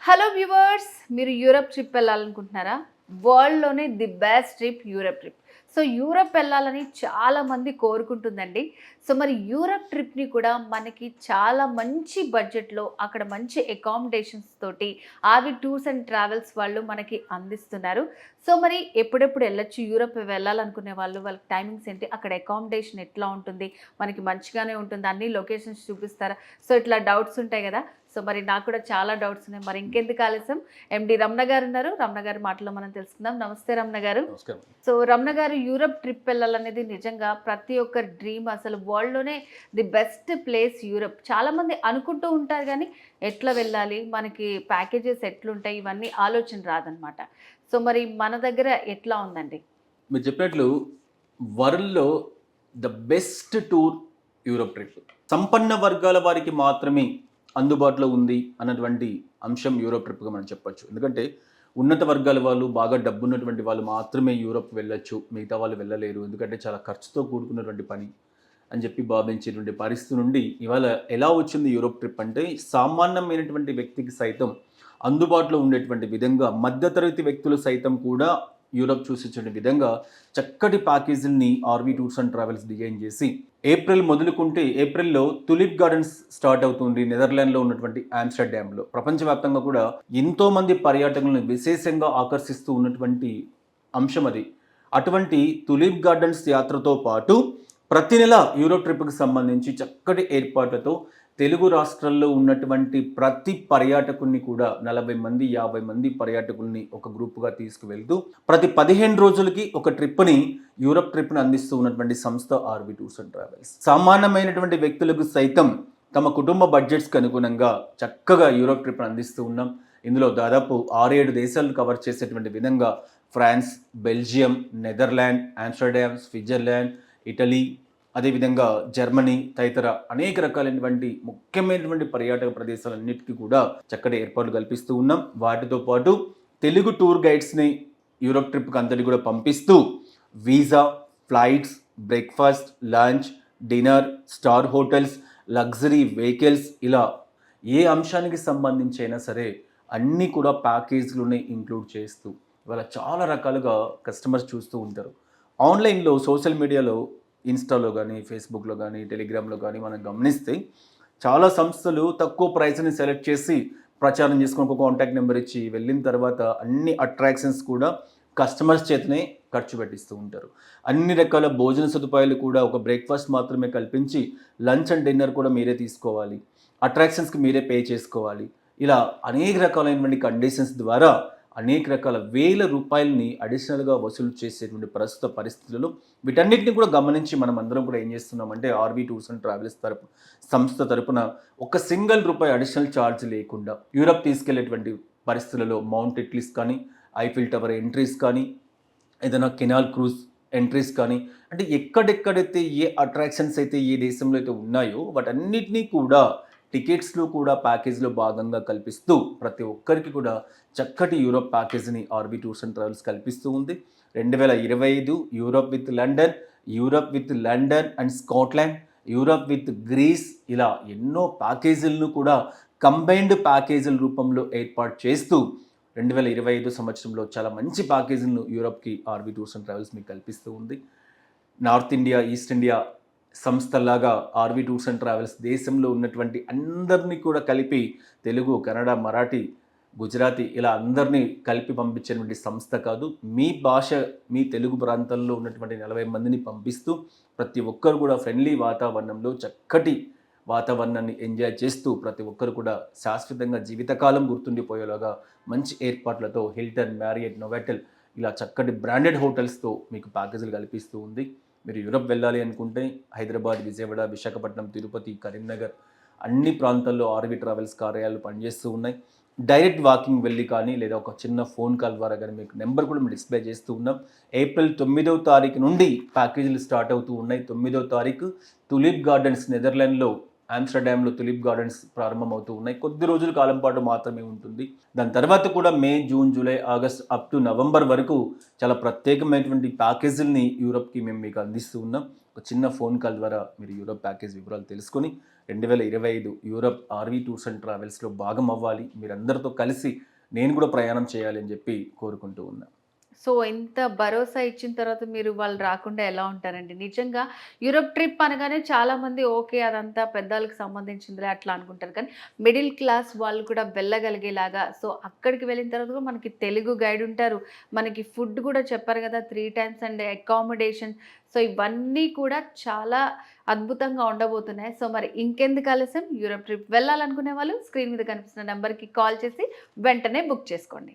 Hello viewers, మీరు Europe trip వెళ్ళాలనుకుంటున్నారా? వరల్డ్లోనే the best trip Europe trip. So Europe వెళ్ళాలని చాలామంది కోరుకుంటుందండి. సో మరి యూరప్ ట్రిప్ని కూడా మనకి చాలా మంచి బడ్జెట్లో అక్కడ మంచి అకామిడేషన్స్ తోటి ఆర్వి టూర్స్ అండ్ ట్రావెల్స్ వాళ్ళు మనకి అందిస్తున్నారు. సో మరి ఎప్పుడెప్పుడు వెళ్ళొచ్చు యూరప్ వెళ్ళాలనుకునే వాళ్ళు, వాళ్ళకి టైమింగ్స్ ఏంటి, అక్కడ అకామిడేషన్ ఎట్లా ఉంటుంది, మనకి మంచిగానే ఉంటుంది, అన్ని లొకేషన్స్ చూపిస్తారా? సో ఇట్లా డౌట్స్ ఉంటాయి కదా. సో మరి నాకు కూడా చాలా డౌట్స్ ఉన్నాయి. మరి ఇంకెందుకు ఆలస్యం, ఎండి రమణ గారు ఉన్నారు. రమణ గారి మాటలో మనం తెలుసుకుందాం. నమస్తే రమణ గారు. నమస్కారం. సో రమణ గారు, యూరప్ ట్రిప్ వెళ్ళాలనేది నిజంగా ప్రతి ఒక్కరి డ్రీమ్. అసలు వరల్డ్లోనే ది బెస్ట్ ప్లేస్ యూరప్. చాలామంది అనుకుంటూ ఉంటారు కానీ ఎట్లా వెళ్ళాలి, మనకి ప్యాకేజెస్ ఎట్లుంటాయి, ఇవన్నీ ఆలోచన రాదనమాట. సో మరి మన దగ్గర ఎట్లా ఉందండి? మీరు చెప్పినట్లు వరల్డ్లో the best tour Europe trip. సంపన్న వర్గాల వారికి మాత్రమే అందుబాటులో ఉంది అన్నటువంటి అంశం యూరోప్ ట్రిప్గా మనం చెప్పొచ్చు. ఎందుకంటే ఉన్నత వర్గాల వాళ్ళు, బాగా డబ్బు ఉన్నటువంటి వాళ్ళు మాత్రమే యూరోప్ వెళ్ళొచ్చు, మిగతా వాళ్ళు వెళ్ళలేరు, ఎందుకంటే చాలా ఖర్చుతో కూడుకున్నటువంటి పని అని చెప్పి భావించేటువంటి పరిస్థితి నుండి ఇవాళ ఎలా వచ్చింది యూరోప్ ట్రిప్ అంటే, సామాన్యమైనటువంటి వ్యక్తికి సైతం అందుబాటులో ఉండేటువంటి విధంగా, మధ్యతరగతి వ్యక్తులు సైతం కూడా యూరోప్ చూసించే విధంగా చక్కటి ప్యాకేజీల్ని RV tours and travels design చేసి, ఏప్రిల్ మొదలుకుంటే ఏప్రిల్లో తులిప్ గార్డెన్స్ స్టార్ట్ అవుతుంది నెదర్లాండ్లో ఉన్నటువంటి ఆమ్స్టర్డామ్లో. ప్రపంచవ్యాప్తంగా కూడా ఎంతోమంది పర్యాటకులను విశేషంగా ఆకర్షిస్తూ ఉన్నటువంటి అంశం అది. అటువంటి తులిప్ గార్డెన్స్ యాత్రతో పాటు ప్రతి నెల యూరోప్ ట్రిప్కి సంబంధించి చక్కటి ఏర్పాట్లతో తెలుగు రాష్ట్రాల్లో ఉన్నటువంటి ప్రతి పర్యాటకుల్ని కూడా 40 మంది 50 మంది పర్యాటకుల్ని ఒక గ్రూపుగా తీసుకువెళ్తూ ప్రతి 15 రోజులకి ఒక ట్రిప్ని, యూరప్ ట్రిప్ని అందిస్తూ ఉన్నటువంటి సంస్థ ఆర్వి టూర్స్ అండ్ ట్రావెల్స్. సామాన్యమైనటువంటి వ్యక్తులకు సైతం తమ కుటుంబ బడ్జెట్స్కి అనుగుణంగా చక్కగా యూరోప్ ట్రిప్ని అందిస్తూ ఉన్నాం. ఇందులో దాదాపు 6-7 దేశాలను కవర్ చేసేటువంటి విధంగా France, Belgium, Netherland, Amsterdam, Switzerland, Italy, అదేవిధంగా జర్మనీ తదితర అనేక రకాలైనటువంటి ముఖ్యమైనటువంటి పర్యాటక ప్రదేశాలన్నిటికీ కూడా చక్కటి ఏర్పాట్లు కల్పిస్తూ ఉన్నాం. వాటితో పాటు తెలుగు టూర్ గైడ్స్ని యూరోప్ ట్రిప్కి అంతటి కూడా పంపిస్తూ visa, flights, breakfast, lunch, dinner, star hotels, luxury vehicles, ఇలా ఏ అంశానికి సంబంధించి అయినా సరే అన్నీ కూడా ప్యాకేజ్లోనే ఇంక్లూడ్ చేస్తూ ఇవాళ చాలా రకాలుగా కస్టమర్స్ చూస్తూ ఉంటారు. ఆన్లైన్లో, సోషల్ మీడియాలో, ఇన్స్టాలో కానీ, ఫేస్బుక్లో కానీ, టెలిగ్రామ్లో కానీ మనం గమనిస్తే చాలా సంస్థలు తక్కువ ప్రైస్ని సెలెక్ట్ చేసి ప్రచారం చేసుకుని ఒక కాంటాక్ట్ నెంబర్ ఇచ్చి వెళ్ళిన తర్వాత అన్ని అట్రాక్షన్స్ కూడా కస్టమర్స్ చేతనే ఖర్చు పెట్టిస్తూ ఉంటారు. అన్ని రకాల భోజన సదుపాయాలు కూడా ఒక బ్రేక్ఫాస్ట్ మాత్రమే కల్పించి లంచ్ అండ్ డిన్నర్ కూడా మీరే తీసుకోవాలి, అట్రాక్షన్స్కి మీరే పే చేసుకోవాలి. ఇలా అనేక రకాలైనటువంటి కండిషన్స్ ద్వారా అనేక రకాల వేల రూపాయలని అడిషనల్గా వసూలు చేసేటువంటి ప్రస్తుత పరిస్థితులలో వీటన్నిటిని కూడా గమనించి మనం అందరం కూడా ఏం చేస్తున్నామంటే, ఆర్వి టూర్స్ అండ్ ట్రావెల్స్ సంస్థ తరపున ఒక సింగిల్ రూపాయి అడిషనల్ ఛార్జ్ లేకుండా యూరప్ తీసుకెళ్లేటువంటి పరిస్థితులలో మౌంట్ ఇట్లీస్ కానీ, ఐఫిల్ టవర్ ఎంట్రీస్ కానీ, ఏదైనా కెనాల్ క్రూజ్ ఎంట్రీస్ కానీ, అంటే ఎక్కడెక్కడైతే ఏ అట్రాక్షన్స్ అయితే ఏ దేశంలో అయితే ఉన్నాయో వాటన్నిటినీ కూడా టికెట్స్లో కూడా ప్యాకేజ్లో భాగంగా కల్పిస్తూ ప్రతి ఒక్కరికి కూడా చక్కటి యూరోప్ ప్యాకేజ్ని ఆర్వి టూర్స్ అండ్ ట్రావెల్స్ కల్పిస్తూ ఉంది. 2025 Europe with London, Europe with London and Scotland, Europe with Greece, ఇలా ఎన్నో ప్యాకేజీలను కూడా కంబైన్డ్ ప్యాకేజీల రూపంలో ఏర్పాటు చేస్తూ 2025 సంవత్సరంలో చాలా మంచి ప్యాకేజీలను యూరోప్కి ఆర్వి టూర్స్ అండ్ ట్రావెల్స్ మీకు కల్పిస్తూ ఉంది. నార్త్ ఇండియా, ఈస్ట్ ఇండియా సంస్థలాగా ఆర్వి టూర్స్ అండ్ ట్రావెల్స్ దేశంలో ఉన్నటువంటి అందరినీ కూడా కలిపి, తెలుగు, కన్నడ, మరాఠీ, గుజరాతీ, ఇలా అందరినీ కలిపి పంపించేటువంటి సంస్థ కాదు. మీ భాష, మీ తెలుగు ప్రాంతంలో ఉన్నటువంటి 40 మందిని పంపిస్తూ ప్రతి ఒక్కరు కూడా ఫ్రెండ్లీ వాతావరణంలో చక్కటి వాతావరణాన్ని ఎంజాయ్ చేస్తూ ప్రతి ఒక్కరు కూడా శాశ్వతంగా జీవితకాలం గుర్తుండిపోయేలాగా మంచి ఏర్పాట్లతో హిల్టన్, మ్యారియట్, నోవాటెల్, ఇలా చక్కటి బ్రాండెడ్ హోటల్స్తో మీకు ప్యాకేజీలు కల్పిస్తూ ఉంది. మీరు యూరప్ వెళ్ళాలి అనుకుంటే హైదరాబాద్, విజయవాడ, విశాఖపట్నం, తిరుపతి, కరీంనగర్ అన్ని ప్రాంతాల్లో ఆర్వి ట్రావెల్స్ కార్యాలయాలు పనిచేస్తూ ఉన్నాయి. డైరెక్ట్ వాకింగ్ వెళ్ళి కానీ, లేదా ఒక చిన్న ఫోన్ కాల్ ద్వారా కానీ మీకు నెంబర్ కూడా మేము డిస్ప్లే చేస్తూ ఉన్నాం. ఏప్రిల్ 9వ తారీఖు నుండి ప్యాకేజీలు స్టార్ట్ అవుతూ ఉన్నాయి. 9వ తారీఖు తులిప్ గార్డెన్స్, నెదర్లాండ్లో ఆమ్స్టర్డామ్లో తులిప్ గార్డెన్స్ ప్రారంభమవుతూ ఉన్నాయి. కొద్ది రోజుల కాలం పాటు మాత్రమే ఉంటుంది. దాని తర్వాత కూడా May, June, July, August up to November వరకు చాలా ప్రత్యేకమైనటువంటి ప్యాకేజీలని యూరప్కి మేము మీకు అందిస్తూ ఉన్నాం. ఒక చిన్న ఫోన్ కాల్ ద్వారా మీరు యూరప్ ప్యాకేజ్ వివరాలు తెలుసుకొని 2025 యూరప్ ఆర్వీ టూర్స్ అండ్ ట్రావెల్స్లో భాగం అవ్వాలి, మీరందరితో కలిసి నేను కూడా ప్రయాణం చేయాలి అని చెప్పి కోరుకుంటూ ఉన్నా. సో ఇంత భరోసా ఇచ్చిన తర్వాత మీరు వాళ్ళు రాకుండా ఎలా ఉంటారండి? నిజంగా యూరప్ ట్రిప్ అనగానే చాలామంది ఓకే అదంతా పెద్దవాళ్ళకి సంబంధించిందిలే అట్లా అనుకుంటారు. కానీ మిడిల్ క్లాస్ వాళ్ళు కూడా వెళ్ళగలిగేలాగా, సో అక్కడికి వెళ్ళిన తర్వాత కూడా మనకి తెలుగు గైడ్ ఉంటారు. మనకి ఫుడ్ కూడా చెప్పారు కదా 3 టైమ్స్ అండ్ అకామిడేషన్. సో ఇవన్నీ కూడా చాలా అద్భుతంగా ఉండబోతున్నాయి. సో మరి ఇంకెందుకు ఆలస్యం, యూరప్ ట్రిప్ వెళ్ళాలనుకునే వాళ్ళు స్క్రీన్ మీద కనిపిస్తున్న నెంబర్కి కాల్ చేసి వెంటనే బుక్ చేసుకోండి.